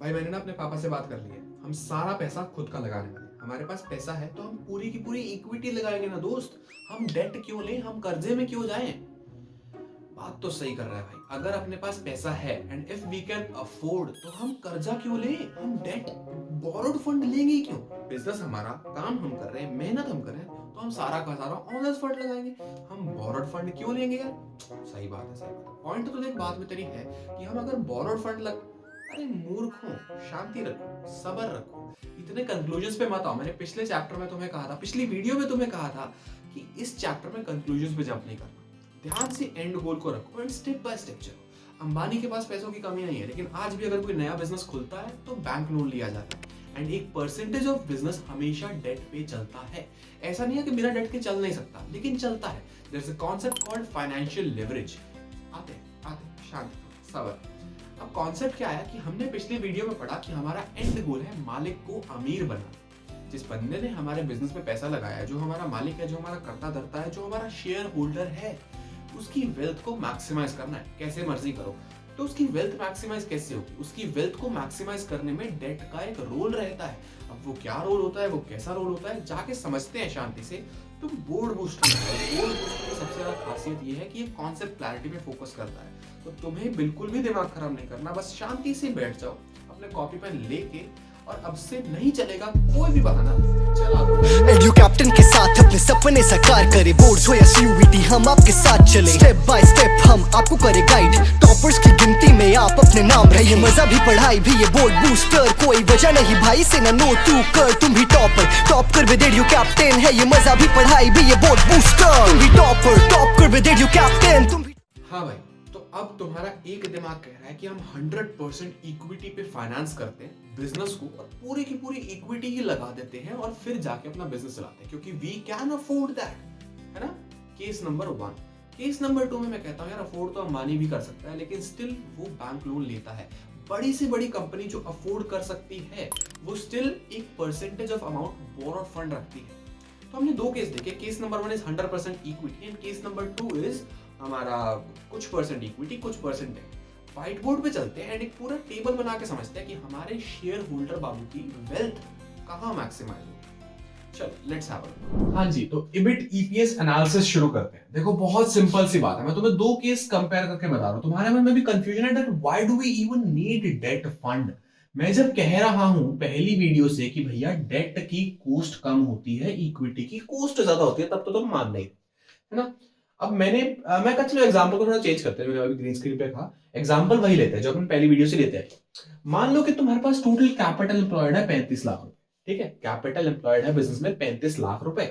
भाई मैंने ना अपने पापा से बात कर ली है। हम सारा पैसा खुद का लगाने वाले हैं। हमारे पास पैसा है तो हम पूरी की पूरी इक्विटी लगाएंगे ना दोस्त। हम डेट क्यों लें, हम कर्जे में क्यों जाएं। बात तो सही कर रहा है भाई। अगर अपने पास पैसा है and if we can afford तो हम कर्जा क्यों लें, हम डेट बोरोड फंड लेंगे ही क्यों। बिजनेस हमारा, काम हम कर रहे हैं, मेहनत हम कर रहे हैं, तो हम सारा का सारा ऑनर्स फंड लगाएंगे। हम बोरोड फंड क्यों लेंगे यार। सही बात है, सही बात है। पॉइंट तो देख, बात में तेरी है कि हम अगर बोरोड फंड लग, अरे मूर्खों, शांति रखो, सबर रखो, इतने कंक्लूजन्स पे मत आओ। मैंने पिछले चैप्टर में तुम्हें कहा था, पिछली वीडियो में तुम्हें कहा था कि इस चैप्टर में कंक्लूजन्स पे जंप नहीं करना। ध्यान से एंड गोल को रखो एंड स्टेप बाय स्टेप चलो। अंबानी के पास पैसों की कमी नहीं है, लेकिन आज भी अगर कोई नया बिजनेस खुलता है तो बैंक लोन लिया जाता है एंड एक परसेंटेज ऑफ बिजनेस हमेशा डेट पे चलता है। ऐसा नहीं है कि बिना डेट के चल नहीं सकता, लेकिन चलता है। There is a concept called financial leverage. आते आते शांत सबर। अब कॉन्सेप्ट क्या है कि हमने पिछली वीडियो में पढ़ा कि हमारा एंड गोल है मालिक को अमीर बनाना। जिस बंदे ने हमारे बिजनेस में पैसा लगाया है, जो हमारा मालिक है, जो हमारा कर्ता धर्ता है, जो हमारा शेयर होल्डर है, उसकी वेल्थ को मैक्सिमाइज करना है। कैसे मर्जी करो, तो उसकी वेल्थ मैक्सिमाइज कैसे होगी। उसकी वेल्थ को मैक्सिमाइज करने में डेट का एक रोल रहता है। अब वो क्या रोल होता है, वो कैसा रोल होता है, जाके समझते हैं शांति से। तो बोर्ड बूस्टर है। बोर्ड बूस्टर की सबसे ज्यादा खासियत ये है कि ये कॉन्सेप्ट क्लैरिटी पे फोकस करता है। तो तुम्हें बिल्कुल भी दिमाग खराब नहीं करना, बस शांति से बैठ जाओ अपने कॉपी पेन लेके, और अब से नहीं चलेगा कोई भी बहाना, चला दो। एडू कैप्टन के साथ अपने सपने साकार करे। बोर्ड्स हो या सीयूईटी, हम आपके साथ चले। स्टेप बाय स्टेप हम आपको करे गाइड। टॉपर्स की गिनती में आप अपने नाम रहे। मजा भी पढ़ाई भी ये बोर्ड बूस्टर, कोई वजह नहीं भाई से ना नो तू कर। तुम भी टॉपर टॉप कर विद एडू कैप्टन है। ये मजा भी पढ़ाई भी ये बोर्ड बूस्टर। तुम भी टॉपर टॉप कर विद एडू कैप्टन। तुम भी हाँ भाई, तो अब तुम्हारा एक दिमाग कह रहा है कि हम 100% इक्विटी पे फाइनेंस करते हैं बिजनेस को, और पूरी की पूरी इक्विटी ही लगा देते हैं और फिर जाके अपना बिजनेस चलाते हैं, क्योंकि वी कैन अफोर्ड दैट, है ना। Case number 1। केस नंबर 2 में मैं कहता हूँ यार, अफोर्ड तो अंबानी भी कर सकता है, लेकिन स्टिल वो बैंक लोन लेता है। बड़ी से बड़ी कंपनी जो अफोर्ड कर सकती है, वो स्टिल एक percentage of amount borrowed fund रखती है। तो हमने दो केस देखे। Case number 1 is 100% equity and case number 2 is हमारा कुछ परसेंट इक्विटी, कुछ परसेंट डेट। व्हाइट बोर्ड पे चलते हैं एंड एक पूरा टेबल बना के समझते हैं कि हमारे शेयर होल्डर बाबू की वेल्थ कहाँ मैक्सिमाइज होगी। चलो लेट्स हैव। हाँ जी, तो इबिट ईपीएस एनालिसिस शुरू करते हैं। देखो बहुत सिंपल सी बात है, मैं तुम्हें दो केस कंपेयर करके बता रहा हूँ। तुम्हारे मन में भी कंफ्यूजन है that why do we even need debt fund. मैं जब कह रहा हूं पहली वीडियो से कि भैया डेट की कॉस्ट कम होती है, इक्विटी की कॉस्ट ज्यादा होती है, तब तो तुम मान नहीं, है ना। अब मैं कहा चलो एग्जांपल को थोड़ा चेंज करते हैं। मैंने अभी ग्रीन स्क्रीन पे कहा, एग्जांपल वही लेते हैं जो अपन पहली वीडियो से लेते हैं। मान लो कि तुम्हारे पास टोटल कैपिटल एम्प्लॉयड है 35 लाख रुपए। ठीक है, कैपिटल एम्प्लॉयड है बिजनेस में 35 लाख रुपए।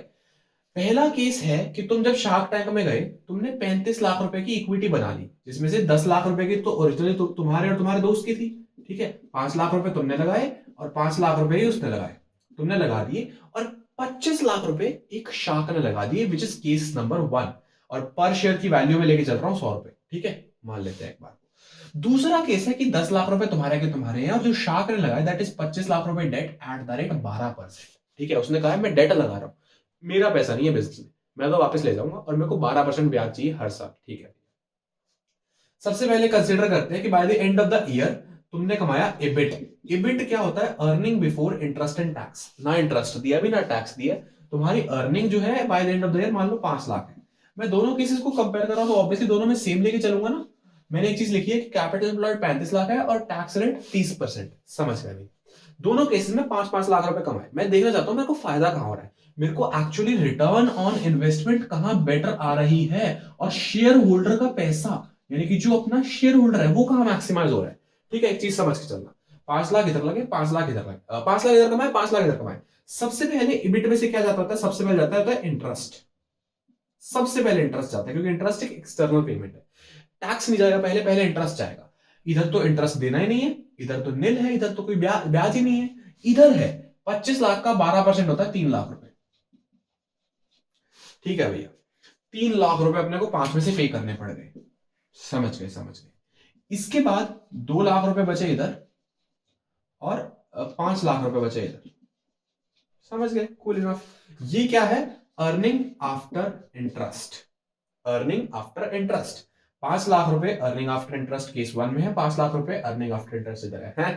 पहला केस है कि तुम जब शार्क टैंक में गए, तुमने 35 लाख रुपए की इक्विटी बना ली, जिसमें से 10 लाख रुपए की तो ओरिजिनली तुम्हारे और तुम्हारे दोस्त की थी। ठीक है, 5 लाख रुपए तुमने लगाए और 5 लाख रुपए ही उसने लगाए, तुमने लगा दिए। और 25 लाख रुपए एक शार्क ने लगा दिए, विच इज केस नंबर 1। और पर शेयर की वैल्यू में लेके चल रहा हूं 100 रुपए। ठीक है, मान लेते हैं एक बार। दूसरा केस है कि 10 लाख रुपए तुम्हारे के तुम्हारे हैं, और जो शार्क ने लगाया दैट इज 25 लाख रुपए डेट एट द रेट 12%। ठीक है, उसने कहा मैं डेट लगा रहा हूं, मेरा पैसा नहीं है बिजनेस में, मैं तो वापस ले जाऊंगा और मेरे को 12% ब्याज चाहिए हर साल। ठीक है, सबसे पहले कंसीडर करते हैं कि by the end of the year तुमने कमाया इबिट। इबिट क्या होता है? Earning before interest and tax. ना इंटरेस्ट दिया भी ना टैक्स दिया, तुम्हारी अर्निंग जो है by the end of the year मान लो 5 लाख है। मैं दोनों केसेस को कंपेयर कर रहा हूं तो ऑब्वियसली दोनों में सेम लेके चलूंगा ना। मैंने एक चीज लिखी है कि कैपिटल एम्प्लॉयड 35 लाख है और टैक्स रेट 30%। समझ गए? दोनों केसेस में 5-5 लाख रुपए कमाए। मैं देखना चाहता हूं मेरे को फायदा कहां हो रहा है, मेरे को एक्चुअली रिटर्न ऑन इन्वेस्टमेंट कहां बेटर आ रही है, और शेयर होल्डर का पैसा, यानी कि जो अपना शेयर होल्डर है वो कहां मैक्सिमाइज हो रहा है। ठीक है, एक चीज समझ के चलना। 5 लाख इधर लगे, 5 लाख इधर लगे, 5 लाख इधर कमाए, 5 लाख इधर कमाए। सबसे पहले इबिट में से क्या जाता है? सबसे पहले जाता है इंटरेस्ट। सबसे पहले इंटरेस्ट जाता है, क्योंकि इंटरेस्ट एक एक्सटर्नल पेमेंट है। टैक्स नहीं जाएगा, पहले पहले इंटरेस्ट जाएगा। इधर तो इंटरेस्ट देना ही नहीं है, इधर तो निल है, इधर तो कोई ब्याज ही नहीं है। इधर है 25 लाख का 12% होता है 3 लाख रुपए। ठीक है भैया, 3 लाख रुपए अपने को 5 में से पे करने पड़ गए। समझ गए? समझ गए। इसके बाद 2 लाख रुपए बचे इधर, और 5 लाख रुपए बचे इधर। समझ गए? Cool enough. ये क्या है? Earning after interest. Earning after interest. 5 lakh रुपए अर्निंग आफ्टर इंटरेस्ट केस 1 में है, 5 लाख रुपए अर्निंग आफ्टर इंटरेस्ट इधर है।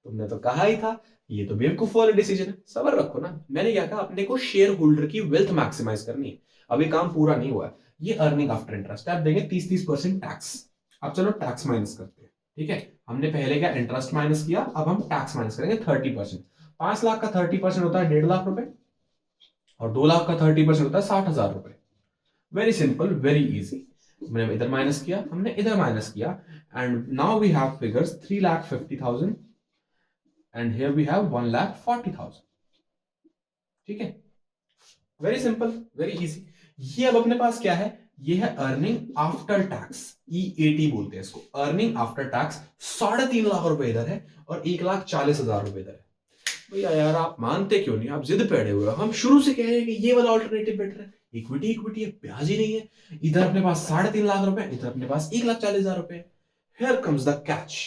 तुमने तो कहा ही था ये तो बेवकूफ वाला डिसीजन है। सबर रखो ना। मैंने क्या कहा, अपने को शेयर होल्डर की वेल्थ मैक्सिमाइज करनी है। अभी काम पूरा नहीं हुआ है। ये अर्निंग आफ्टर इंटरेस्ट आप देंगे 30% टैक्स। अब चलो टैक्स माइनस करते हैं। ठीक है, हमने पहले क्या इंटरेस्ट माइनस किया, अब हम टैक्स माइनस करेंगे 30%। 5 लाख का 30% होता है 1.5 लाख रुपए, और 2 लाख का 30% होता है 60,000 रुपए। Very simple, very easy. हमने इधर माइनस किया, हमने इधर माइनस किया, and now we have figures 3,50,000 and here we have 1,40,000। ठीक है, वेरी सिंपल, वेरी इजी। ये अब अपने पास क्या है, ये है अर्निंग आफ्टर टैक्स, EAT बोलते हैं इसको, अर्निंग आफ्टर टैक्स। 3.5 लाख रुपए इधर है और 1,40,000 रुपए इधर है। भैया यार आप मानते क्यों नहीं, आप जिद पे अड़े हुए हो। हम शुरू से कह रहे हैं कि ये वाला ऑल्टरनेटिव बेटर है, इक्विटी इक्विटी है, ब्याज ही नहीं है। इधर अपने पास 3.5 लाख रुपए, इधर अपने पास 1,40,000 रुपए। Here comes the catch.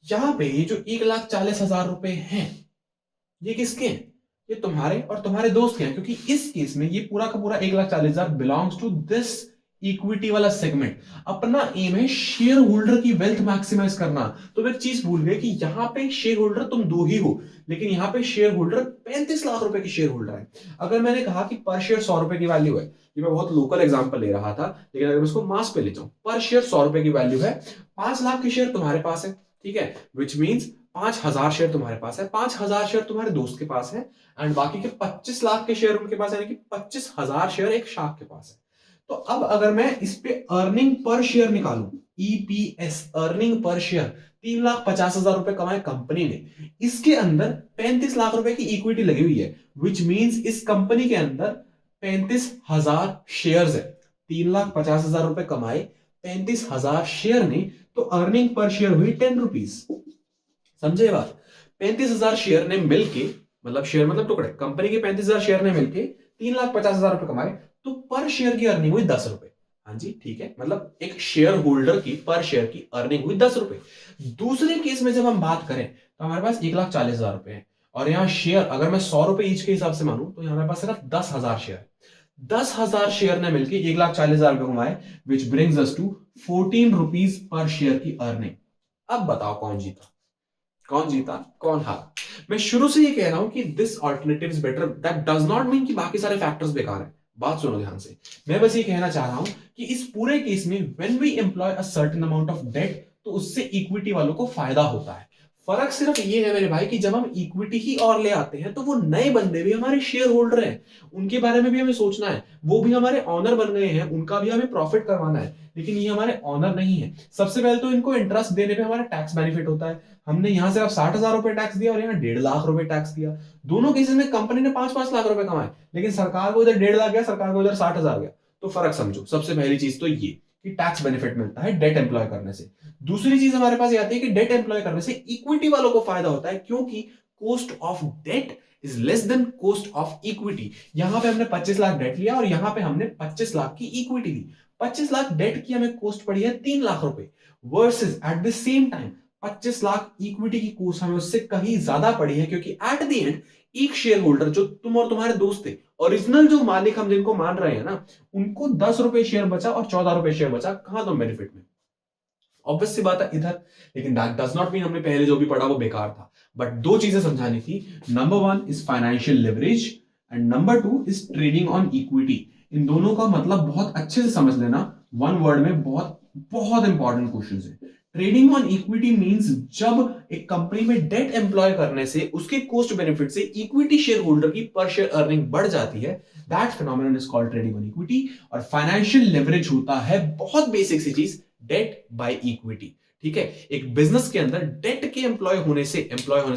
यहां पे ये जो 1,40,000 रुपए हैं, ये किसके हैं? ये तुम्हारे और तुम्हारे दोस्त के हैं, क्योंकि इस केस में ये पूरा का पूरा 1,40,000 बिलोंग्स टू दिस इक्विटी वाला सेगमेंट। अपना एम है शेयर होल्डर की वेल्थ मैक्सिमाइज करना। तो एक चीज भूल गए कि यहां पे शेयर होल्डर तुम 2 ही हो, लेकिन यहां पे शेयर होल्डर 35 लाख रुपए की शेयर होल्डर है। अगर मैंने कहा कि पर शेयर 100 रुपए की वैल्यू है, ये मैं बहुत लोकल एग्जांपल ले रहा था, लेकिन अगर इसको मास पे ले जाऊं, पर शेयर 100 रुपए की वैल्यू है, 5 लाख के शेयर तुम्हारे पास है। ठीक है, विच मीन्स 5,000 शेयर तुम्हारे पास है, 5,000 शेयर तुम्हारे दोस्त के पास है, एंड बाकी के 25 लाख के शेयर उनके पास है, यानी कि 25,000 शेयर एक शाख के पास है। तो अब अगर मैं इस पे अर्निंग पर शेयर निकालूं, EPS अर्निंग पर शेयर, 3,50,000 रुपए कमाए कंपनी ने, इसके अंदर 35 लाख रुपए की इक्विटी लगी हुई है, विच मींस इस कंपनी के अंदर 35,000 शेयर्स है। 3,50,000 रुपए कमाए 35,000 शेयर ने, तो अर्निंग पर शेयर हुई 10 रुपीज। समझे बात? 35,000 शेयर ने मिलके, मतलब शेयर मतलब टुकड़े, कंपनी के 35,000 शेयर ने मिलके 3,50,000 रुपए कमाए, तो पर शेयर की अर्निंग हुई 10 रुपए। हाँ जी ठीक है, मतलब एक शेयर होल्डर की पर शेयर की अर्निंग हुई 10 रुपए। दूसरे केस में जब हम बात करें तो हमारे पास 1,40,000 रुपए है, और यहाँ शेयर अगर मैं 100 रुपए ईच के हिसाब से मानूं तो हमारे पास सिर्फ 10,000 शेयर है। 10,000 शेयर ने मिलकर 1,40,000 रुपए कमाए, which brings us to 14 rupees पर शेयर की अर्निंग। अब बताओ कौन जीता, कौन जीता, कौन हारा? मैं शुरू से ये कह रहा हूं कि this alternative is better, that does not mean कि बाकी सारे फैक्टर्स बेकार हैं। बात सुनो ध्यान से। मैं बस ये कहना चाह रहा हूं कि इस पूरे केस में when we employ a certain amount of debt, तो उससे इक्विटी वालों को फायदा होता है। फर्क सिर्फ ये है मेरे भाई कि जब हम इक्विटी ही और ले आते हैं तो वो नए बंदे भी हमारे शेयर होल्डर हैं, उनके बारे में भी हमें सोचना है, वो भी हमारे ऑनर बन गए हैं, उनका भी हमें प्रॉफिट करवाना है। लेकिन ये हमारे ऑनर नहीं है। सबसे पहले तो इनको इंटरेस्ट देने पे हमारा टैक्स बेनिफिट होता है। हमने यहां से अब 60,000 रुपए टैक्स दिया और यहाँ 1.5 लाख रुपए टैक्स दिया। दोनों केसेस में कंपनी ने 5-5 लाख रुपए कमाए, लेकिन सरकार को इधर 1.5 लाख गया, सरकार को इधर 60,000 गया। तो फर्क समझो। सबसे पहली चीज तो ये कि टैक्स बेनिफिट मिलता है डेट एम्प्लॉय करने से। दूसरी चीज हमारे पास ये आती है कि डेट एम्प्लॉय करने से इक्विटी वालों को फायदा होता है, क्योंकि cost of debt is less than cost of equity. यहां पे हमने 25 लाख डेट लिया और यहां पे हमने 25 लाख की इक्विटी ली। 25 लाख डेट की हमें कॉस्ट पड़ी है 3 लाख रुपए, versus at the same time 25 lakh equity की कॉस्ट हमें उससे कहीं ज्यादा पड़ी है, क्योंकि एट द एंड एक शेयर होल्डर जो तुम और तुम्हारे दोस्त थे, ओरिजिनल जो मालिक हम जिनको मान रहे हैं ना, उनको 10 रुपए शेयर बचा और 14 रुपए शेयर बचा। कहां तुम बेनिफिट में? ऑब्वियस सी बात है इधर। लेकिन दैट डज नॉट मीन हमने पहले जो भी पढ़ा वो बेकार था। बट 2 चीजें समझानी थी। Number 1 is financial leverage and number 2 is trading on equity. इन दोनों का मतलब बहुत अच्छे से समझ लेना। वन वर्ड में बहुत बहुत इंपॉर्टेंट क्वेश्चन है। ट्रेडिंग ऑन इक्विटी मींस जब एक कंपनी में डेट एम्प्लॉय करने से उसके कॉस्ट बेनिफिट से इक्विटी शेयर होल्डर की पर शेयर अर्निंग बढ़ जाती है, that phenomenon is called trading on equity. और फाइनेंशियल लिवरेज होता है बहुत बेसिक सी चीज, डेट बाय इक्विटी। ठीक है, एक बिजनेस के अंदर डेट के एम्प्लॉय होने से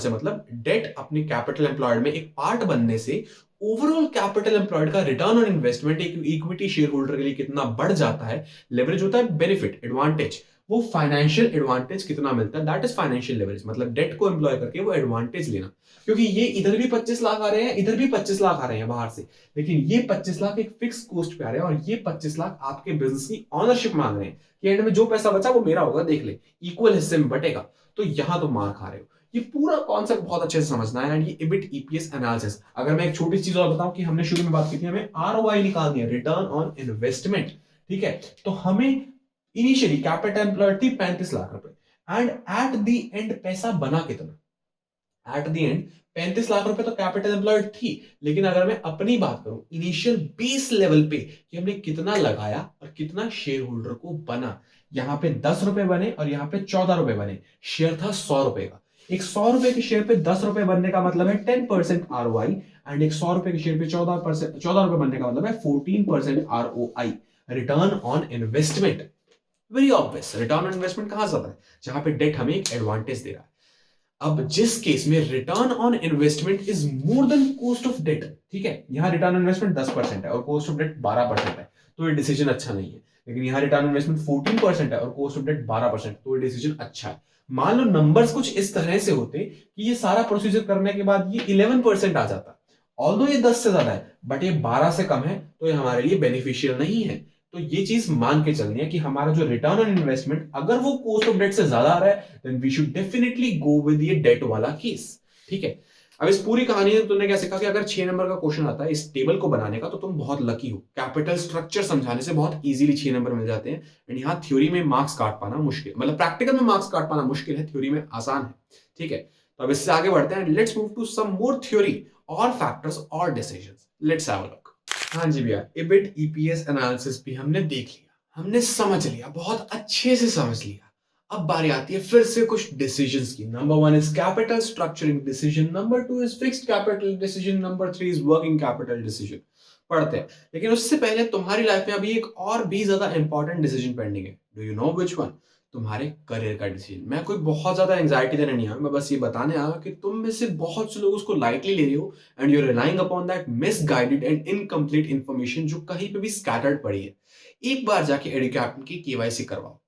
मतलब डेट अपने कैपिटल एम्प्लॉयड में एक पार्ट बनने से ओवरऑल कैपिटल एम्प्लॉयड का रिटर्न ऑन इन्वेस्टमेंट एक इक्विटी शेयर होल्डर के लिए कितना बढ़ जाता है। लेवरेज होता है बेनिफिट, एडवांटेज। वो फाइनेंशियल एडवांटेज कितना मिलता है, दैट इज फाइनेंशियल लेवरेज। मतलब डेट को एम्प्लॉय करके वो एडवांटेज लेना, क्योंकि ये इधर भी 25 लाख आ रहे हैं, इधर भी 25 लाख आ रहे हैं बाहर से, लेकिन ये 25 लाख एक फिक्स कॉस्ट पे आ रहे हैं और ये 25 लाख आपके बिजनेस की ऑनरशिप मांग रहे हैं कि एंड में जो पैसा बचा वो मेरा होगा, देख ले इक्वल हिस्से में बटेगा। तो यहां तुम मार खा रहे हो। ये पूरा कॉन्सेप्ट बहुत अच्छे से समझना है। एंड ये इबिट ईपीएस एनालिसिस, अगर मैं एक छोटी चीज और बताऊं कि हमने शुरू में बात की थी, हमें आरओआई निकालनी है, रिटर्न ऑन इन्वेस्टमेंट। ठीक है, तो हमें इनिशियली कैपिटल एम्प्लॉयड थी 35 लाख रुपए, एंड एट द एंड पैसा बना कितना, एट द एंड 35 लाख रुपए तो कैपिटल एम्प्लॉयड थी, लेकिन अगर मैं अपनी बात करूं इनिशियल बेस लेवल पे कि हमने कितना लगाया और कितना शेयर होल्डर को बना, यहाँ पे 10 रुपए बने और यहाँ पे 14 रुपए बने, शेयर था 100 रुपए का। एक 100 रुपए के शेयर पे 10 रुपए बनने का मतलब है 10% ROI, एंड एक 100 रुपए के शेयर पे 14 रुपए बनने का मतलब है 14% ROI, return on investment. Very obvious, return on investment कहां ज्यादा है, जहां पे डेट हमें एक एडवांटेज दे रहा है। अब जिस केस में return on investment is more than cost of debt, ठीक है, यहां रिटर्न ऑन इन्वेस्टमेंट 10% है और कॉस्ट ऑफ डेट 12% है, तो ये डिसीजन अच्छा नहीं है। लेकिन यहां रिटर्न ऑन इन्वेस्टमेंट 14% है और कॉस्ट ऑफ डेट 12%, तो ये डिसीजन अच्छा है। मान लो नंबर्स कुछ इस तरह से होते कि ये सारा प्रोसीजर करने के बाद ये 11% आ जाता, ऑल्दो ये 10 से ज्यादा है बट ये 12 से कम है, तो ये हमारे लिए बेनिफिशियल नहीं है। तो ये चीज मान के चलनी है कि हमारा जो रिटर्न ऑन इन्वेस्टमेंट अगर वो कॉस्ट ऑफ डेट से ज्यादा आ रहा है then we should definitely go with ये डेट वाला केस, ठीक है। अब इस पूरी कहानी में तुमने क्या सीखा कि अगर 6 नंबर का क्वेश्चन आता है इस टेबल को बनाने का तो तुम बहुत लकी हो, कैपिटल स्ट्रक्चर समझाने से बहुत इजीली 6 नंबर मिल जाते हैं। एंड यहाँ थ्योरी में मार्क्स काट पाना मुश्किल, मतलब प्रैक्टिकल में मार्क्स काट पाना मुश्किल है, थ्योरी में आसान है, ठीक है। तो अब इससे आगे बढ़ते हैं, let's move to some more theory और फैक्टर्स और decisions, let's have a look. हाँ जी भैया, EBIT EPS एनालिसिस भी हमने देख लिया, हमने समझ लिया, बहुत अच्छे से समझ लिया। अब बारी आती है फिर से कुछ डिसीजंस की। Number 1 is capital structuring decision, number 2 is fixed capital decision, number 3 is working capital decision. पढ़ते हैं, लेकिन उससे पहले तुम्हारी लाइफ में अभी एक और भी ज्यादा इंपॉर्टेंट डिसीजन पेंडिंग है। Do you know which one? तुम्हारे करियर का डिसीजन। मैं कोई बहुत ज्यादा एंग्जाइटी देने नहीं आया, मैं बस ये बताने आया कि तुम में से बहुत से लोग उसको लाइटली ले रहे हो and you are relying upon that misguided and incomplete information जो कहीं पे भी स्कैटर्ड पड़ी है। एक बार जाके एडुकेट की KYC करवाओ,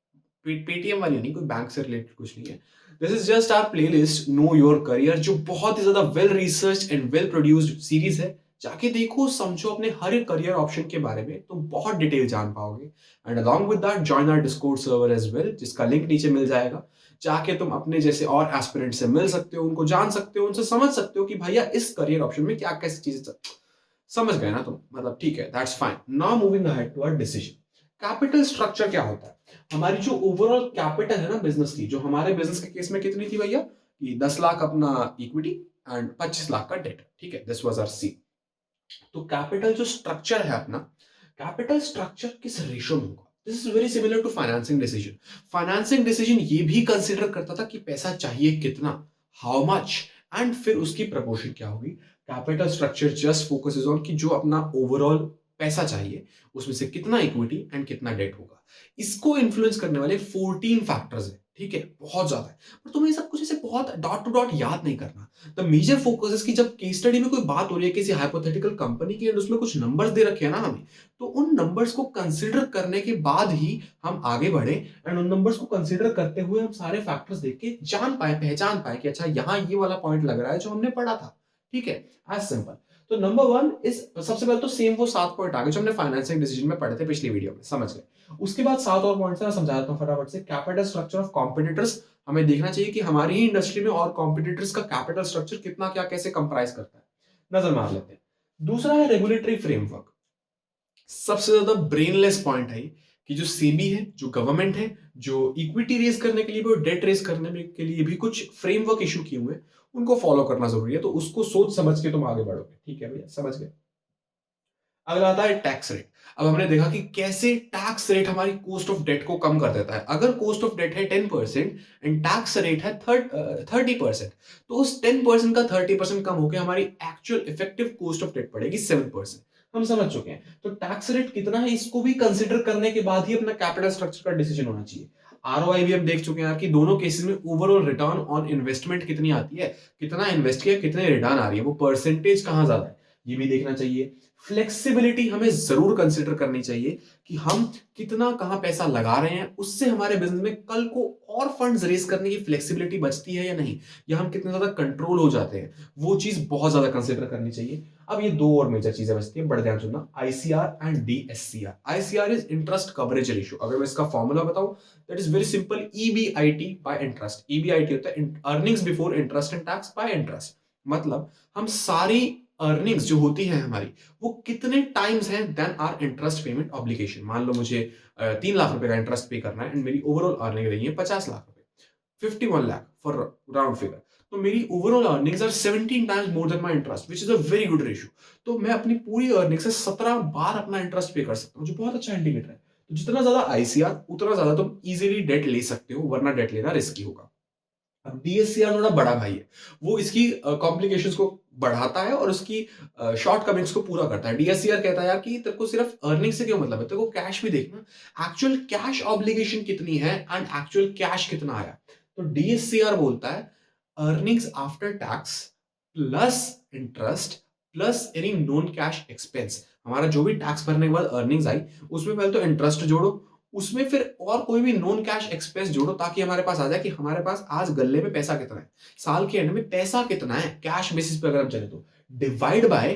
पेटीएम वाली नहीं, कोई बैंक से रिलेटेड कुछ नहीं है। This is just our playlist know your career, जो बहुत ही ज्यादा well research and well produced series है। जाके देखो, समझो अपने हर एक करियर ऑप्शन के बारे में, तुम बहुत डिटेल जान पाओगे। And along with that join our discord server as well, जिसका लिंक नीचे मिल जाएगा। जाके तुम अपने जैसे और एस्पिरेंट से मिल सकते हो, उनको जान सकते हो, उनसे समझ सकते हो कि भैया इस करियर ऑप्शन में क्या कैसी चीजें समझ गए ना तुम, मतलब ठीक है, that's fine. Now moving ahead to our decision. Capital structure क्या होता है? हमारी जो ओवरऑल कैपिटल है ना बिजनेस की, जो हमारे बिजनेस के केस में कितनी थी भैया, कि 10 लाख अपना इक्विटी एंड 25 लाख का डेट, ठीक है, दिस वाज आवर सी। तो कैपिटल जो स्ट्रक्चर है अपना, कैपिटल स्ट्रक्चर किस रेशो में होगा? This is very similar to financing decision. Financing decision ये भी कंसीडर करता था कि पैसा चाहिए कितना, हाउ मच, एंड फिर उसकी प्रपोर्शन क्या होगी। Capital structure just focuses on कि जो अपना ओवरऑल पैसा चाहिए उसमें से कितना इक्विटी एंड कितना डेट होगा। इसको इन्फ्लुएंस करने वाले 14 फैक्टर्स है, ठीक है, बहुत ज्यादा है, पर तुम्हें सब कुछ ऐसे बहुत डॉट टू डॉट याद नहीं करना। द मेजर फोकस इज कि जब केस स्टडी में कोई बात हो रही है किसी हाइपोथेटिकल कंपनी की एंड उसमें कुछ नंबर्स दे रखे हैं ना हमें, तो उन नंबर्स को कंसीडर करने के बाद ही हम आगे बढ़े एंड उन नंबर्स को कंसीडर करते हुए हम सारे फैक्टर्स देख के जान पाए, पहचान पाए कि अच्छा यहाँ ये वाला पॉइंट लग रहा है जो हमने पढ़ा था, ठीक है, एज सिंपल। तो नंबर 1 इज, सबसे पहले तो सेम वो 7 पॉइंट आ गए जो हमने फाइनेंसिंग डिसीजन में पढ़े थे पिछली वीडियो में, समझ गए। उसके बाद 7 और पॉइंट्स मैं समझा देता हूं फटाफट से। कैपिटल स्ट्रक्चर ऑफ कॉम्पिटिटर्स, हमें देखना चाहिए कि हमारी ही इंडस्ट्री में और कॉम्पिटिटर्स का कैपिटल स्ट्रक्चर कितना क्या कैसे कंप्राइज करता है, नजर मार लेते हैं। दूसरा है रेगुलेटरी फ्रेमवर्क। सबसे ज्यादा ब्रेनलेस पॉइंट है कि जो सेबी है, जो गवर्नमेंट है, जो इक्विटी रेज करने के लिए भी और डेट रेज करने के लिए भी कुछ फ्रेमवर्क इशू किए हुए हैं, उनको फॉलो करना जरूरी है। तो उसको सोच समझ के तुम आगे बढ़ोगे, ठीक है भैया, समझ गए। अगला आता है टैक्स रेट। अब हमने देखा कि कैसे टैक्स रेट हमारी कॉस्ट ऑफ डेट को कम कर देता है। अगर कॉस्ट ऑफ डेट है 10% एंड टैक्स रेट है 30%, तो उस 10% का 30% कम होकर हमारी actual effective cost of debt पड़ेगी 7%। हम समझ चुके हैं। तो टैक्स रेट कितना है इसको भी कंसिडर करने के बाद ही अपना कैपिटल स्ट्रक्चर का डिसीजन होना चाहिए। ROI भी हम देख चुके हैं कि दोनों केसेस में ओवरऑल रिटर्न ऑन इन्वेस्टमेंट कितनी आती है, कितना इन्वेस्ट किया, कितने रिटर्न आ रही है, वो परसेंटेज कहां ज्यादा है, ये भी देखना चाहिए। फ्लेक्सिबिलिटी हमें जरूर कंसिडर करनी चाहिए कि हम कितना कहां पैसा लगा रहे हैं, उससे हमारे बिजनेस में कल को और फंड्स रेज करने की फ्लेक्सिबिलिटी बचती है या नहीं, या हम कितने ज्यादा कंट्रोल हो जाते हैं, वो चीज बहुत ज्यादा कंसिडर करनी चाहिए। अब ये 2 और मेजर चीजें बचती है, बड़े ध्यान सुनना, ICR and DSCR। ICR is interest coverage ratio. अगर मैं इसका फॉर्मूला बताऊं, that is very simple, EBIT bye interest. EBIT होता है earnings before interest and tax bye interest. मतलब हम सारी अर्निंग्स जो होती है हमारी, वो कितने टाइम्स हैं then are interest payment obligation. मान लो मुझे 3 लाख रुपए का इंटरेस्ट पे करना है एंड मेरी ओवरऑल अर्निंग रही है 50 लाख रुपए, 51 लाख फॉर राउंड फिगर। तो मेरी overall earnings are 17 times more than my interest, which is a very good ratio. तो मैं अपनी पूरी अर्निंग से 17 बार अपना इंटरेस्ट पे कर सकता हूँ, जो बहुत अच्छा इंडिकेटर है। तो जितना ज्यादा आईसीआर, उतना ज्यादा तुम इजीली डेट ले सकते हो, वरना डेट लेना रिस्की होगा। अब डीएससीआर थोड़ा बड़ा भाई है, वो इसकी कॉम्प्लिकेशंस को बढ़ाता है और उसकी शॉर्ट कमिंग्स को पूरा करता है। डीएससीआर कहता है यार कि तेरे को सिर्फ अर्निंग से क्यों मतलब है, तेरे को कैश भी देखना, एक्चुअल कैश ऑब्लिगेशन कितनी है एंड एक्चुअल कैश कितना आया। तो डीएससीआर बोलता है earnings after tax plus interest plus any non cash expense. हमारा जो भी टैक्स भरने के बाद अर्निंग्स आई, उसमें पहले तो इंटरेस्ट जोड़ो, उसमें फिर और कोई भी नॉन कैश एक्सपेंस जोड़ो, ताकि हमारे पास आ जाए कि हमारे पास आज गल्ले में पैसा कितना है, साल के एंड में पैसा कितना है कैश बेसिस पे। अगर हम चले तो डिवाइड बाय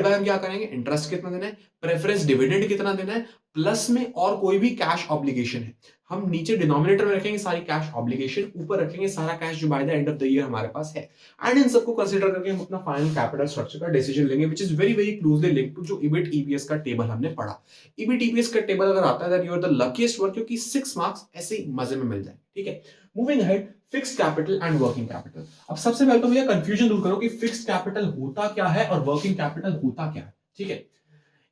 हम क्या करेंगे, इंटरेस्ट कितना देना है, प्रेफरेंस डिविडेंड कितना देना है, प्लस में और कोई भी कैश ऑब्लिगेशन है। हम नीचे डिनोमिनेटर में रखेंगे सारी कैश ऑब्लिगेशन, ऊपर रखेंगे सारा कैश जो by the end of the year हमारे पास है। एंड इन सबको कंसीडर करके हम अपना फाइनल कैपिटल स्ट्रक्चर का डिसीजन लेंगे, which is very very closely linked to जो ईबिट ईपीएस का टेबल हमने पढ़ा। ईबिट ईपीएस का टेबल अगर आता है that you are the luckiest one, क्योंकि 6 मार्क्स ऐसे ही मजे में मिल जाए। ठीक है, moving ahead, fixed capital and working capital. अब सबसे पहले तो भैया कंफ्यूजन दूर करो कि फिक्स्ड कैपिटल होता क्या है और वर्किंग कैपिटल होता क्या है। ठीक है,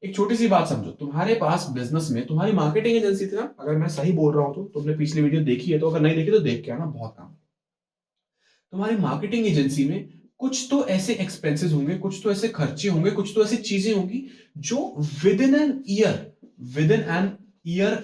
एक छोटी सी बात समझो, तुम्हारे पास बिजनेस में तुम्हारी मार्केटिंग एजेंसी थी ना, अगर मैं सही बोल रहा हूं तो तुमने पिछली वीडियो देखी है, तो अगर नहीं देखी तो देख के आना, बहुत काम। तुम्हारी मार्केटिंग एजेंसी में कुछ तो ऐसे एक्सपेंसेस होंगे, कुछ तो ऐसे खर्चे होंगे, कुछ तो ऐसी चीजें होंगी जो विद इन एन ईयर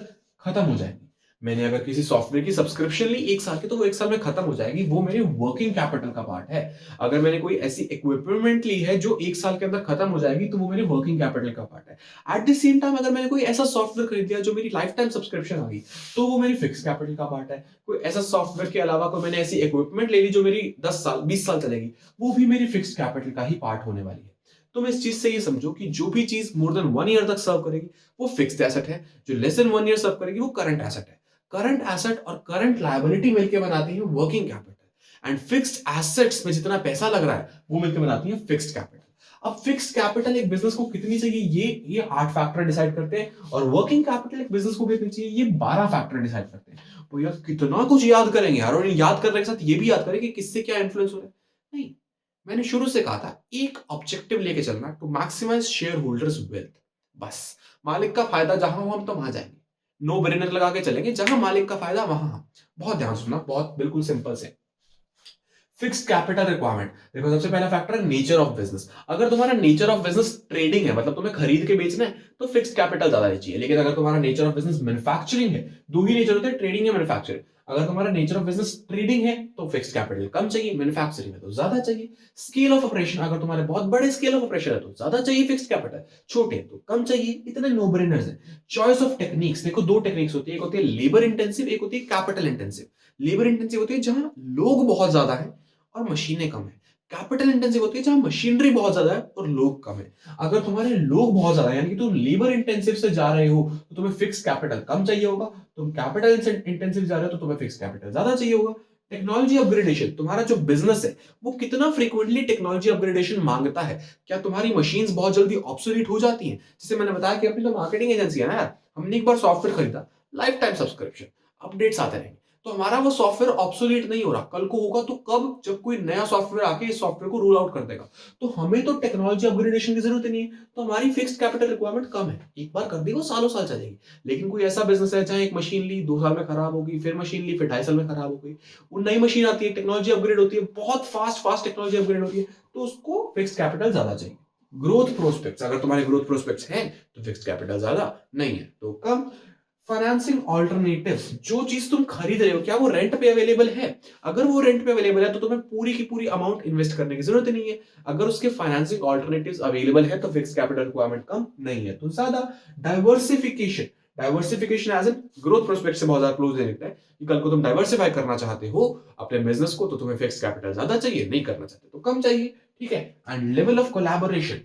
खत्म हो जाएंगी। मैंने अगर किसी सॉफ्टवेयर की सब्सक्रिप्शन ली 1 साल की, तो वो 1 साल में खत्म हो जाएगी, वो मेरे वर्किंग कैपिटल का पार्ट है। अगर मैंने कोई ऐसी इक्विपमेंट ली है जो 1 साल के अंदर खत्म हो जाएगी, तो वो मेरे वर्किंग कैपिटल का पार्ट है। एट द सेम टाइम अगर मैंने कोई ऐसा सॉफ्टवेयर खरीद लिया जो मेरी लाइफ टाइम सब्सक्रिप्शन आ गई, तो वो मेरी फिक्स कैपिटल का पार्ट है। कोई ऐसा सॉफ्टवेयर के अलावा कोई मैंने ऐसी इक्विपमेंट ले ली जो मेरी 10 साल 20 साल चलेगी, वो भी मेरी फिक्स कैपिटल का ही पार्ट होने वाली है। तुम इस चीज से ये समझो कि जो भी चीज मोर देन 1 ईयर तक सर्व करेगी वो फिक्स्ड एसेट है, जो लेस देन 1 ईयर सर्व करेगी वो करंट एसेट है। करंट एसेट और करंट लायबिलिटी मिलकर बनाती है working capital, and fixed assets में जितना पैसा लग रहा है वो मिलकर बनाती है फिक्स्ड कैपिटल। अब फिक्स्ड कैपिटल एक बिजनेस को कितनी चाहिए, ये 8 फैक्टर डिसाइड करते हैं, और वर्किंग कैपिटल एक बिजनेस को कितनी चाहिए, ये 12 फैक्टर डिसाइड करते हैं। तो यार कितना कुछ याद करेंगे यार, और याद करने के साथ ये भी याद करें कि किससे क्या इन्फ्लुएंस हो रहा है। नहीं, मैंने शुरू से कहा था एक ऑब्जेक्टिव लेके चलना, to maximise shareholders wealth. बस मालिक का फायदा जहां हो हम तो वहां जाएंगे, नो ब्रेनर लगा के चलेंगे, जहां मालिक का फायदा वहां हम। बहुत ध्यान सुनना, बहुत बिल्कुल सिंपल से। फिक्स्ड कैपिटल रिक्वायरमेंट, देखो सबसे पहला फैक्टर है नेचर ऑफ बिजनेस। अगर तुम्हारा नेचर ऑफ बिजनेस ट्रेडिंग है, मतलब तुम्हें खरीद के बेचना है, तो फिक्स्ड कैपिटल ज्यादा चाहिए। लेकिन अगर तुम्हारा नेचर ऑफ बिजनेस मैन्युफैक्चरिंग है, दो ही नेचर होते हैं, ट्रेडिंग या मैन्युफैक्चरिंग। अगर तुम्हारा नेचर ऑफ बिजनेस ट्रेडिंग है तो फिक्स्ड कैपिटल कम चाहिए, मैन्युफैक्चरिंग है तो ज्यादा चाहिए। स्केल ऑफ ऑपरेशन, अगर तुम्हारे बहुत बड़े स्केल ऑफ ऑपरेशन है तो ज्यादा चाहिए फिक्स्ड कैपिटल, छोटे तो कम चाहिए। इतने नो ब्रेनर्स हैं। चॉइस ऑफ टेक्निक्स, देखो 2 टेक्निक्स होती है, एक होती है लेबर इंटेंसिव, एक होती है कैपिटल इंटेंसिव। लेबर इंटेंसिव होती है जहां लोग बहुत ज्यादा है और मशीनें कम है। कैपिटल इंटेंसिव होती है जहां मशीनरी बहुत ज्यादा है और लोग कम है। अगर तुम्हारे लोग बहुत ज्यादा है, यानी कि तुम लेबर इंटेंसिव से जा रहे हो, तो तुम्हें फिक्स कैपिटल कम चाहिए होगा। तुम कैपिटल इंटेंसिव जा रहे हो तो तुम्हें फिक्स कैपिटल ज्यादा चाहिए होगा। टेक्नोलॉजी अपग्रेडेशन, तुम्हारा जो बिजनेस है वो कितना फ्रीक्वेंटली टेक्नोलॉजी अपग्रेडेशन मांगता है। क्या तुम्हारी मशीन्स बहुत जल्दी ऑब्सोलीट हो जाती हैं? जैसे मैंने बताया कि अपनी जो मार्केटिंग एजेंसी है ना यार, हमने एक बार सॉफ्टवेयर खरीदा, लाइफ टाइम सब्सक्रिप्शन, अपडेट्स आते रहेंगे, तो हमारा वो सॉफ्टवेयर ऑब्सोलीट नहीं हो रहा। कल को होगा तो कब, जब कोई नया सॉफ्टवेयर आके इस सॉफ्टवेयर को रोल आउट कर देगा। तो हमें तो टेक्नोलॉजी अपग्रेडेशन की जरूरत नहीं है, तो हमारी फिक्स्ड कैपिटल रिक्वायरमेंट कम है। एक बार कर दी वो सालों साल चलेगी। लेकिन कोई ऐसा बिजनेस है जहां एक मशीन ली 2 साल में खराब होगी, फिर मशीन ली फिर 2.5 साल में खराब हो गई, वो नई मशीन आती है, टेक्नोलॉजी अपग्रेड होती है, बहुत फास्ट टेक्नोलॉजी अपग्रेड होती है, तो उसको फिक्स्ड कैपिटल ज्यादा चाहिए। ग्रोथ प्रोस्पेक्ट्स, अगर तुम्हारे ग्रोथ प्रोस्पेक्ट्स हैं तो फिक्स्ड कैपिटल ज्यादा, नहीं है तो कम। फाइनेंसिंग ऑल्टरनेटिव्स, जो चीज तुम खरीद रहे हो क्या वो रेंट पे अवेलेबल है? अगर वो रेंट पे अवेलेबल है तो तुम्हें पूरी की पूरी अमाउंट इन्वेस्ट करने की जरूरत नहीं है। अगर उसके फाइनेंसिंग ऑल्टरनेटिव्स अवेलेबल है तो फिक्स्ड कैपिटल रिक्वायरमेंट कम, नहीं है तो ज्यादा। Diversification as an growth prospect से बहुत ज्यादा क्लोज लिखता है कि कल को तुम डाइवर्सिफाई करना चाहते हो अपने बिजनेस को, तो तुम्हें फिक्स्ड कैपिटल ज्यादा चाहिए, नहीं करना चाहते तो कम चाहिए। ठीक है। एंड लेवल ऑफ कोलैबोरेशन,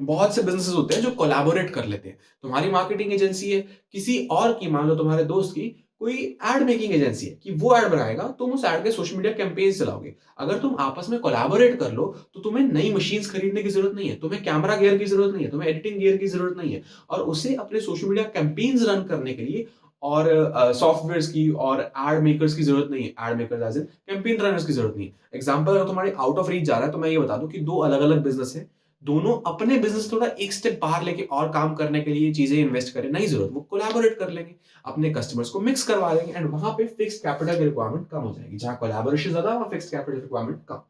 बहुत से बिजनेसेस होते हैं जो कोलैबोरेट कर लेते हैं। तुम्हारी मार्केटिंग एजेंसी है, किसी और की, मान लो तुम्हारे दोस्त की कोई एड मेकिंग एजेंसी है कि वो एड बनाएगा, तुम उस एड के सोशल मीडिया कैंपेन चलाओगे। अगर तुम आपस में कोलैबोरेट कर लो तो तुम्हें नई मशीन्स खरीदने की जरूरत नहीं है, तुम्हें कैमरा गियर की जरूरत नहीं है, तुम्हें एडिटिंग गियर की जरूरत नहीं है, और उसे अपने सोशल मीडिया कैंपेन्स रन करने के लिए और सॉफ्टवेयर्स की और एड मेकर्स की जरूरत नहीं है। Ad makers as in campaign runners की जरूरत नहीं है। एग्जांपल अगर तुम्हारे आउट ऑफ रीच जा रहा है तो मैं ये बता दूं कि दो अलग अलग बिजनेस है, दोनों अपने बिजनेस थोड़ा एक स्टेप बाहर लेके और काम करने के लिए चीजें इन्वेस्ट करें नहीं जरूरत, वो कोलैबोरेट कर लेंगे, अपने कस्टमर्स को मिक्स करवा देंगे एंड वहां पे फिक्स्ड कैपिटल की रिक्वायरमेंट कम हो जाएगी। जहां कोलैबोरेशन ज्यादा वहां फिक्स्ड कैपिटल रिक्वायरमेंट कम।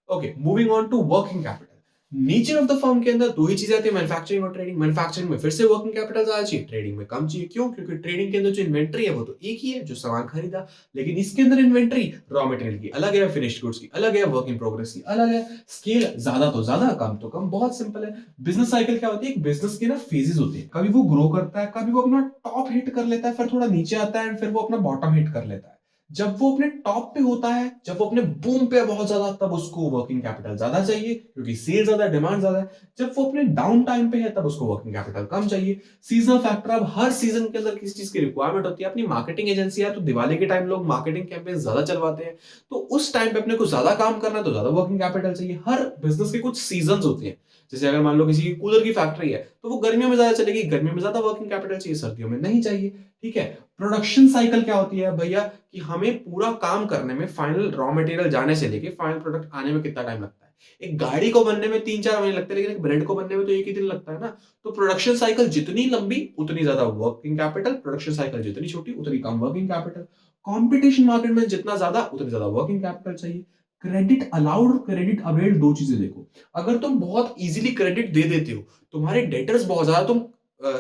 Okay, moving on to working capital. Nature of the firm के अंदर दो ही चीजें आती है, मैन्युफैक्चरिंग और ट्रेडिंग। मैन्युफैक्चरिंग में फिर से वर्किंग कैपिटल ज्यादा चाहिए, ट्रेडिंग में कम चाहिए। क्यों? क्योंकि ट्रेडिंग के अंदर जो इन्वेंट्री है वो तो एक ही है, जो सामान खरीदा, लेकिन इसके अंदर इन्वेंट्री रॉ मटेरियल की अलग है, फिनिश्ड गुड्स की अलग है, वर्क इन प्रोग्रेस की अलग है, स्केल ज्यादा तो ज्यादा कम तो कम। बहुत सिंपल है। बिजनेस साइकिल क्या होती है? एक बिजनेस के ना फेजेस होते हैं, कभी वो ग्रो करता है, कभी वो अपना टॉप हिट कर लेता है, फिर थोड़ा नीचे आता है, फिर वो अपना बॉटम हिट कर लेता है। जब वो अपने टॉप पे होता है, जब वो अपने बूम पे बहुत ज्यादा, तब उसको वर्किंग कैपिटल ज्यादा चाहिए क्योंकि सेल ज्यादा, डिमांड ज्यादा है। जब वो अपने डाउन टाइम पे है तब उसको वर्किंग कैपिटल कम चाहिए। सीजनल फैक्टर, अब हर सीजन के अंदर किस चीज की रिक्वायरमेंट होती है। अपनी मार्केटिंग एजेंसी है तो दिवाली के टाइम लोग मार्केटिंग कैंपेन ज्यादा चलवाते हैं, तो उस टाइम पे अपने को ज्यादा काम करना है तो ज्यादा वर्किंग कैपिटल चाहिए। हर बिजनेस के कुछ सीजन होते हैं। जैसे अगर मान लो किसी की कूलर की फैक्ट्री है तो वो गर्मियों में ज्यादा चलेगी, गर्मियों में ज्यादा वर्किंग कैपिटल चाहिए, सर्दियों में नहीं चाहिए। ठीक है। प्रोडक्शन साइकिल क्या होती है भैया? कि हमें पूरा काम करने में, फाइनल रॉ मटेरियल जाने से लेके फाइनल प्रोडक्ट आने में कितना टाइम लगता है। एक गाड़ी को बनने में 3-4 महीने लगते हैं, लेकिन एक ब्रेड को बनने में तो एक ही दिन लगता है ना। तो प्रोडक्शन साइकिल जितनी लंबी उतनी ज्यादा वर्किंग कैपिटल, प्रोडक्शन साइकिल जितनी छोटी उतनी कम वर्किंग कैपिटल। कंपटीशन मार्केट में जितना ज्यादा उतनी ज्यादा वर्किंग कैपिटल चाहिए। क्रेडिट अलाउड और क्रेडिट अवेल्ड दो चीजें देखो। अगर तुम बहुत इजीली क्रेडिट दे देते हो, तुम्हारे डेटर्स बहुत ज्यादा, तुम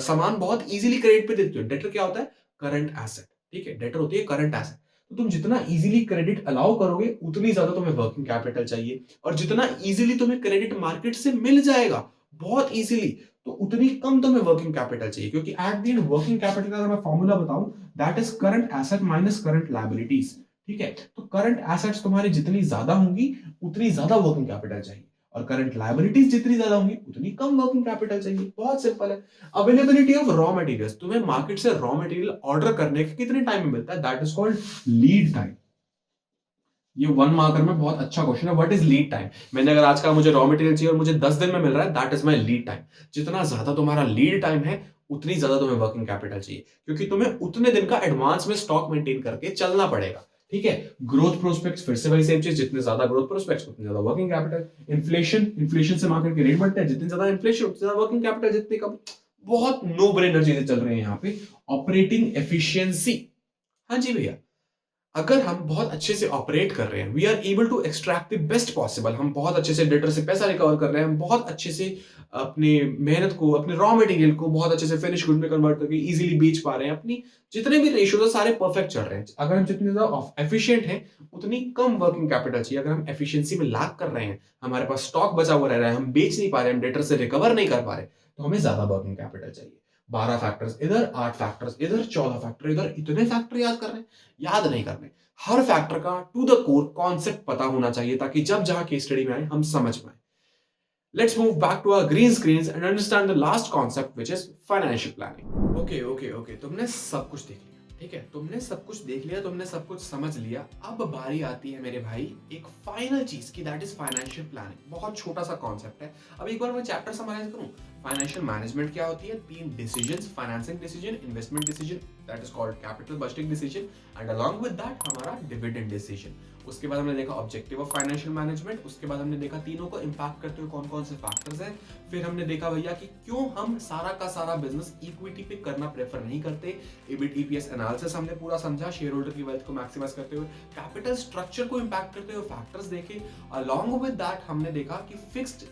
सामान बहुत इजीली क्रेडिट पे देते हो। डेटर क्या होता है? Current asset. ठीक है, डेटर होती है करंट एसेट। तो तुम जितना इजीली क्रेडिट अलाउ करोगे उतनी ज्यादा तुम्हें वर्किंग कैपिटल चाहिए, और जितना इजीली तुम्हें क्रेडिट मार्केट से मिल जाएगा बहुत इजीली, तो उतनी कम तुम्हें वर्किंग कैपिटल चाहिए। क्योंकि at the end working capital का अगर मैं फॉर्मूला बताऊं, that is current asset minus current liabilities. ठीक है, तो करंट एसेट्स तुम्हारी जितनी ज्यादा होंगी उतनी ज्यादा वर्किंग कैपिटल चाहिए, और करंट लायबिलिटीज जितनी ज्यादा होंगी उतनी कम वर्किंग कैपिटल चाहिए। बहुत सिंपल है। अवेलेबिलिटी ऑफ रॉ मटेरियल्स, तुम्हें मार्केट से रॉ मटेरियल ऑर्डर करने के कितने टाइम में मिलता है, that is called lead time. ये 1 मार्कर में बहुत अच्छा क्वेश्चन है। What is lead time? मैंने अगर आज कहा मुझे रॉ मटेरियल चाहिए और मुझे 10 दिन में मिल रहा है, that is my lead time. जितना ज्यादा तुम्हारा लीड टाइम है उतनी ज्यादा तुम्हें वर्किंग कैपिटल चाहिए, क्योंकि तुम्हें उतने दिन का एडवांस में स्टॉक मेंटेन करके चलना पड़ेगा। ठीक है। ग्रोथ प्रोस्पेक्ट्स, फिर से वही सेम चीज, जितने ज्यादा ग्रोथ प्रोस्पेक्ट्स उतनी ज्यादा वर्किंग कैपिटल। इन्फ्लेशन से मार्केट के रेट बढ़ते हैं, जितनी ज्यादा इन्फ्लेशन उतनी ज्यादा वर्किंग कैपिटल, जितनी कम। बहुत नो ब्रेनर चीजें चल रही हैं यहाँ पे। ऑपरेटिंग एफिशिएंसी, हाँ जी भैया, अगर हम बहुत अच्छे से ऑपरेट कर रहे हैं, we are able to extract the best possible, हम बहुत अच्छे से डेटर से पैसा रिकवर कर रहे हैं, हम बहुत अच्छे से अपनी मेहनत को, अपने रॉ मटेरियल को बहुत अच्छे से फिनिश गुड में कन्वर्ट करके इजीली बेच पा रहे हैं, अपनी जितने भी रेशियोज है सारे परफेक्ट चल रहे हैं। अगर हम जितने ज्यादा एफिशिएंट हैं उतनी कम वर्किंग कैपिटल चाहिए। अगर हम एफिशिएंसी में लैग कर रहे हैं, हमारे पास स्टॉक बचा हुआ रह रहा है, हम बेच नहीं पा रहे, हम डेटर से रिकवर नहीं कर पा रहे, तो हमें ज्यादा वर्किंग कैपिटल चाहिए। 12 फैक्टर्स इधर, 8 फैक्टर्स इधर, 14 फैक्टर इधर, इतने फैक्टर याद कर रहे हैं? याद नहीं करने। हर फैक्टर का टू द कोर कॉन्सेप्ट पता होना चाहिए, ताकि जब जहां केस स्टडी में आए हम समझ पाए। Let's move back to our green screens and understand the last concept, which is financial planning. Okay. तुमने सब कुछ देख लिया, ठीक है, तुमने सब कुछ देख लिया, तुमने सब कुछ समझ लिया। अब बारी आती है मेरे भाई एक फाइनल चीज की, दैट इज फाइनेंशियल प्लानिंग। बहुत छोटा सा कॉन्सेप्ट है। अब एक बार मैं चैप्टर समराइज करूं। फाइनेंशियल मैनेजमेंट क्या होती है? 3 decisions, financing decision, investment decision, that is called capital budgeting decision, and along with that हमारा डिविडेंड डिसीजन। उसके बाद हमने देखा ऑब्जेक्टिव ऑफ फाइनेंशियल मैनेजमेंट। उसके बाद हमने देखा तीनों को इंपैक्ट करते हुए कौन कौन से फैक्टर्स हैं। फिर हमने देखा भैया कि क्यों हम सारा का सारा बिजनेस इक्विटी पे करना प्रेफर नहीं करते। EBIT EPS एनालिसिस हमने पूरा समझा, शेयर होल्डर की वेल्थ को मैक्सिमाइज करते हुए, कैपिटल स्ट्रक्चर को इंपैक्ट करते हुए फैक्टर्स देखे। अलोंग विद दैट हमने देखा कि फिक्स्ड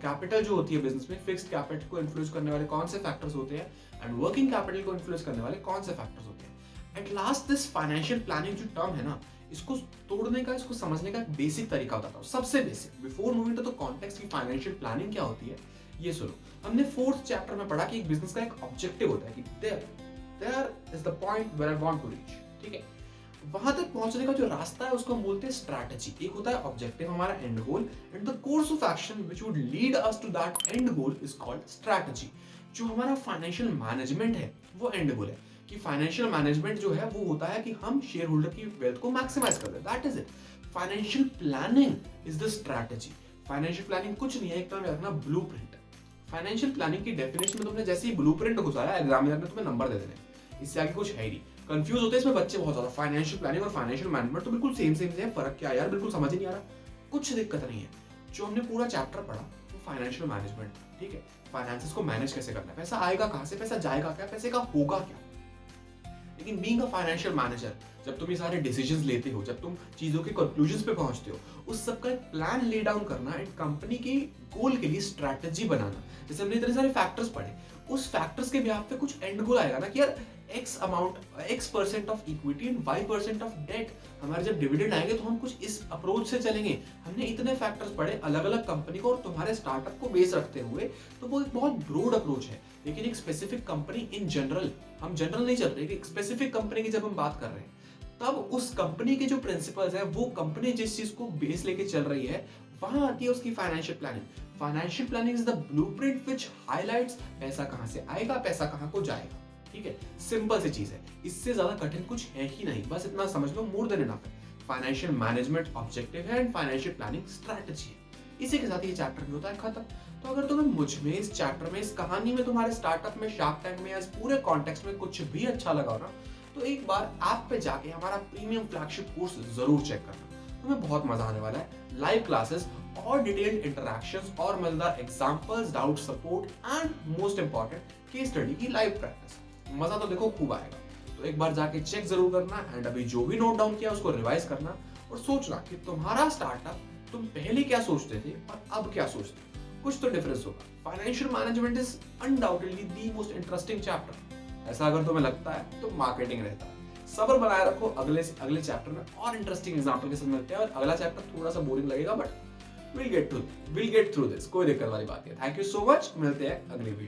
कैपिटल जो होती है बिजनेस में, फिक्स्ड कैपिटल को इन्फ्लुएंस करने वाले कौन से फैक्टर्स होते हैं, एंड वर्किंग कैपिटल को इन्फ्लुएंस करने वाले कौन से फैक्टर्स होते हैं। At last this financial planning जो टर्म है ना, इसको तोड़ने का, इसको समझने का एक बेसिक तरीका बताता हूँ। सबसे basic, before moving to the context की फाइनेंशियल प्लानिंग क्या होती है, ये सुनो। हमने 4th चैप्टर में पढ़ा कि एक बिजनेस का एक ऑब्जेक्टिव होता है कि there is the point where I want to reach. ठीक है, वहां तक पहुंचने का जो रास्ता है उसको हम बोलते हैं स्ट्रैटेजी। एक होता है ऑब्जेक्टिव, हमारा end goal, and the course of action which would lead us to that end goal is called strategy. जो हमारा फाइनेंशियल मैनेजमेंट है वो एंड गोल है। कि फाइनेंशियल मैनेजमेंट जो है वो होता है कि हम शेयर होल्डर की वेल्थ को मैक्सिमाइज कर दें, that is it. Financial planning is the strategy. Financial planning कुछ नहीं है, एक तरह से रखना ब्लूप्रिंट। फाइनेंशियल प्लानिंग की डेफिनेशन में तुमने जैसे ही ब्लूप्रिंट घुसाया, एग्जामिनर ने तुम्हें नंबर दे देने, इससे आगे कुछ है ही नहीं। कंफ्यूज होते हैं इसमें बच्चे बहुत ज्यादा। फाइनेंशियल प्लानिंग और फाइनेंशियल मैनेजमेंट तो बिल्कुल सेम सेम है, फर्क क्या है यार, बिल्कुल समझ ही नहीं आ रहा। कुछ दिक्कत नहीं है, जो हमने पूरा चैप्टर पढ़ा वो फाइनेंशियल मैनेजमेंट, ठीक है, फाइनेंसेस को मैनेज कैसे करना है, पैसा आएगा कहाँ से, पैसा जाएगा क्या, पैसे का होगा क्या। लेकिन बीइंग अ फाइनेंशियल मैनेजर, जब तुम ये सारे डिसीजंस लेते हो, जब तुम चीजों के कंक्लूजन्स पे पहुंचते हो, उस सब का एक प्लान ले डाउन करना एंड कंपनी के गोल के लिए स्ट्रैटेजी बनाना। जैसे हमने इतने सारे फैक्टर्स पढ़े, उस फैक्टर्स के बिहाफ पे कुछ एंड गोल आएगा ना कि यार x% of equity and y% of debt, हमारे जब डिविडेंड आएंगे तो हम कुछ इस अप्रोच से चलेंगे। हमने इतने फैक्टर्स पढ़े अलग अलग कंपनी को और तुम्हारे स्टार्टअप को बेस रखते हुए, तो वो एक बहुत ब्रॉड अप्रोच है। लेकिन एक स्पेसिफिक कंपनी इन जनरल, हम जनरल नहीं चल रहे, एक स्पेसिफिक कंपनी की जब हम बात कर रहे हैं, तब उस कंपनी के जो प्रिंसिपल्स है, वो कंपनी जिस चीज को बेस लेके चल रही है, वहां आती है उसकी financial planning. Financial planning is the blueprint which highlights पैसा कहां से आएगा, पैसा कहां को जाएगा। ठीक है, सिंपल सी चीज है, इससे ज्यादा कठिन कुछ है ही नहीं, बस इतना समझ लो, मोर देन इनफ है। फाइनेंशियल मैनेजमेंट ऑब्जेक्टिव है एंड फाइनेंशियल प्लानिंग स्ट्रेटजी है। इसी के साथ ये चैप्टर भी होता है खत्म। तो अगर तुम्हें मुझ में, इस चैप्टर में, इस कहानी में, तुम्हारे स्टार्टअप में, शार्क टैंक में, या इस पूरे कॉन्टेक्स्ट में कुछ भी अच्छा लगा हो ना, तो एक बार ऐप पे जाके हमारा प्रीमियम फ्लैगशिप कोर्स जरूर चेक करना, तुम्हें बहुत मजा आने वाला है। लाइव क्लासेस और डिटेल्ड इंटरैक्शंस और मजेदार examples, doubt support and most important case study की लाइव प्रैक्टिस। मजा तो देखो खूब आएगा। तो एक बार जाके चेक जरूर करना एंड अभी जो भी नोट डाउन किया उसको रिवाइज करना और सोचना कि तुम्हारा स्टार्टअप, तुम पहले क्या सोचते थे और अब क्या सोचते हो, कुछ तो डिफरेंस होगा। Financial management is undoubtedly the most interesting chapter. ऐसा अगर तुम्हें लगता है तो मार्केटिंग रहता है। सब्र बनाए रखो, अगले चैप्टर में और इंटरेस्टिंग एग्जांपल के साथ मिलते हैं। और अगला चैप्टर थोड़ा सा बोरिंग लगेगा, but will get through this, कोई दिक्कत वाली बात नहीं है। थैंक यू सो मच, मिलते हैं अगली वीडियो।